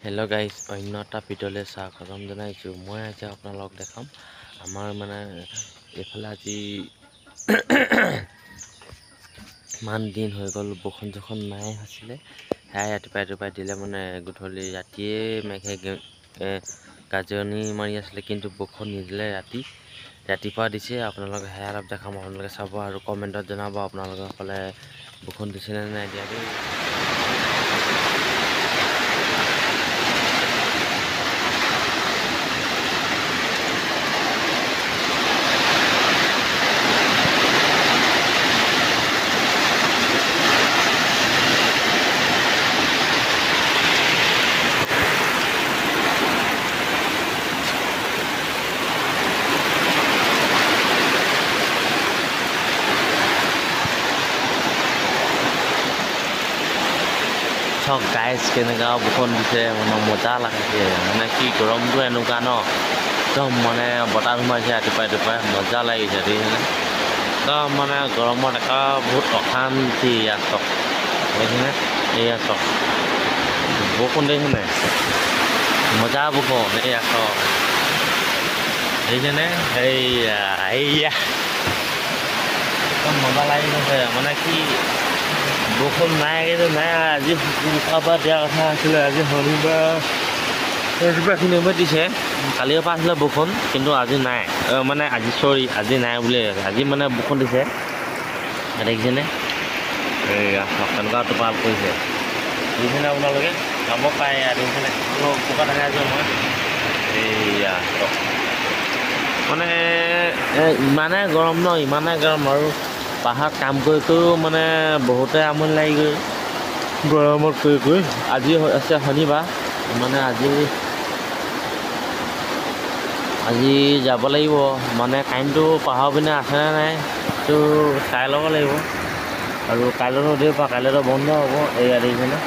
Hello' guys, অন্য এটা ভিডিঅ'লৈ স্বাগতম জনাইছোঁ। মই আজি আপোনালোকক দেখাম আমাৰ এইফালে আজি ইমান দিন হৈ গ'ল বৰষুণ চৰষুণ নাই হৈছিলে। সেয়াই ৰাতিপুৱাই দিলে গধূলি ৰাতিয়ে মেঘে গাজনি মাৰি আছিলে, কিন্তু বৰষুণ নিদিলে। ৰাতিপুৱা দিছে। আপোনালোকে সেয়া অলপ দেখাম, আপোনালোকে চাব আৰু কমেণ্টত জনাব আপোনালোকৰ ফালে বৰষুণ দিছেনে নাই দিয়া দেই। চাওক গাইজ, কেনেকুৱা বৰষুণ দিছে, মজা লাগিছে। কি গৰমটো এনেকুৱা ন, একদম বতাহ সোমাইছে ৰাতিপুৱাই মজা লাগিছে দেখিছেনে। একদম গৰমত বহুত অশান্তি। ইয়াত চাওক দেখিছেনে, এয়া চাওক বৰষুণ দেখিছেনে, মজা বৰষুণ। এয়া চাওক দেখিছেনে, এইয়া একদম মজা লাগি গৈছে। কি বৰষুণ নাই আজি শুক্ৰবাৰ দিয়া কথা আছিলে, আজি শনিবাৰ দিছে। কালিৰ পৰা আছিলে বৰষুণ, কিন্তু আজি নাই। আজি নাই বুলি আজি বৰষুণ দিছে। দেখিছেনে, এইয়া কেনেকুৱা টোপাল কৰিছে দেখিছেনে। আপোনালোকে যাব পাৰে দেখিছেনে, ক'ৰবাত দেখা আছে মই এইয়া ইমানে গৰম ন, ইমানে গৰম। আৰু পাহাৰত কাম কৰিও বহুতে আমনি লাগি গৈ গৰমত কৰি আজি আছে শনিবাৰ। আজি যাব লাগিব। কাৰেণ্টটো পাহাৰৰ পিনে আছেনে নাই সেইটো চাই ল'ব লাগিব। আৰু কাইলৈতো দেওবাৰ, কাইলৈতো বন্ধ হ'ব। এয়া দেখিছেনে,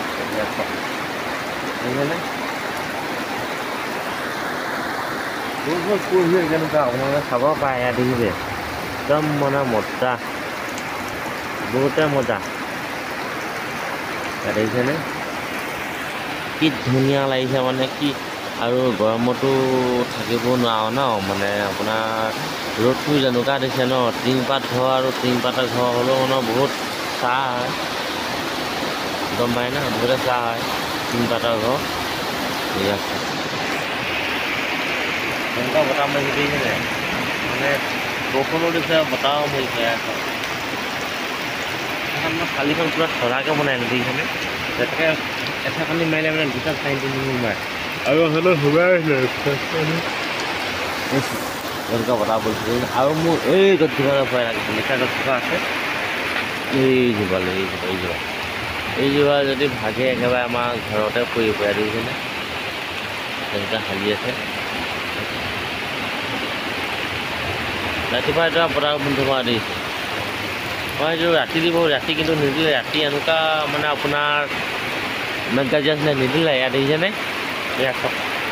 কেনেকুৱা আপোনালোকে চাব পাৰে। এয়া দেখিছে, একদম মজা, বহুতে মজা। দেখিছেনে কি ধুনীয়া লাগিছে। কি আৰু গৰমতো থাকিব নোৱাৰো ন। আপোনাৰ ৰ'দটো যেনেকুৱা দিছে ন, টিংপাত ঘৰ আৰু টিংপাতৰ ঘৰ হ'লেও বহুত ছাঁ হয়, গম পায় না, বহুতে ছাঁ হয় টিংপাতৰ ঘৰ। তেনেকুৱা বতাহ মাৰিছে দেখিছেনে, বৰষুণো দিছে বতাহো মাৰিছে। কালিখন পূৰা চৰাকৈ বনাই দেখিছেনে, যেনেকৈ এঠাপানি মাৰিলে দুটা চাৰিটা মাৰে আৰু এনেকুৱা বতাহ পৰিছে। আৰু মোৰ এই গছজোপা ভয় লাগিছে, লিখা গছজোপা আছে, এইজোপা যদি ভাগে একেবাৰে আমাৰ ঘৰতে পৰি পৰে দেখিছেনে, তেনেকুৱা হালি আছে। ৰাতিপুৱা এটা বতাহ ধুমুহা দিছে। মই এইটো ৰাতি দিব, ৰাতি কিন্তু নিদিলে। ৰাতি এনেকুৱা আপোনাৰ মেঘগাজি আছিলে, নিদিলে। ইয়াত দেখিছেনে, ইয়াত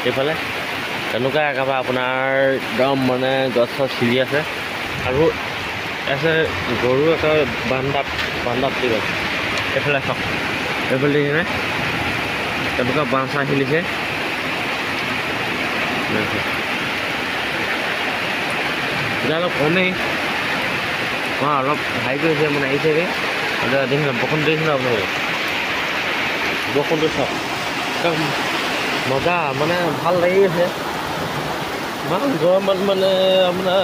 এইফালে তেনেকুৱা একেবাৰে আপোনাৰ একদম গছ চছ চিৰি আছে। আৰু গৰু একেবাৰে বান্দাত দি গ'ল। এইফালে চাওক, এইফালে দেখিছেনে তেনেকুৱা বাঁহ চাহ হিলিছে। এতিয়া অলপ কমেই, অলপ হাই কৰিছে আহিছেগৈ। দেখিছে বৰষুণ দেখিছে আপোনালোকে, বৰষুণটো চাওক একদম মজা। ভাল লাগি গৈছে। ইমান গৰমত আপোনাৰ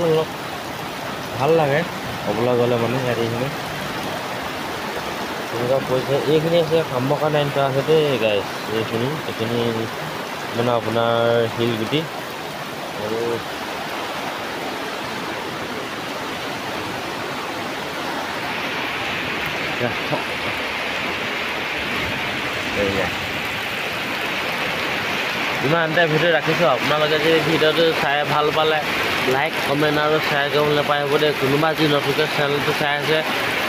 অলপ ভাল লাগে ক'বলৈ গ'লে। হেৰিখিনি তেনেকুৱা পৰিছে। এইখিনি আছে কামৰ কাৰণে আনি থোৱা আছে দেই গাইজ। এইখিনি আপোনাৰ শিলগুটি আৰু ইমানতে ভিডিঅ' ৰাখিছোঁ। আপোনালোকে যদি ভিডিঅ'টো চাই ভাল পালে লাইক কমেণ্ট আৰু শ্বেয়াৰ কৰিবলৈ নাপাহৰিব দেই। কোনোবা যদি নতুনকৈ চেনেলটো চাই আছে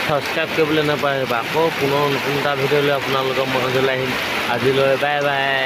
ছাবস্ক্ৰাইব কৰিবলৈ নাপাহৰিব। আকৌ পুনৰ নতুন এটা ভিডিঅ' লৈ আপোনালোকৰ মনলৈ আহিম। আজিলৈ বাই বাই।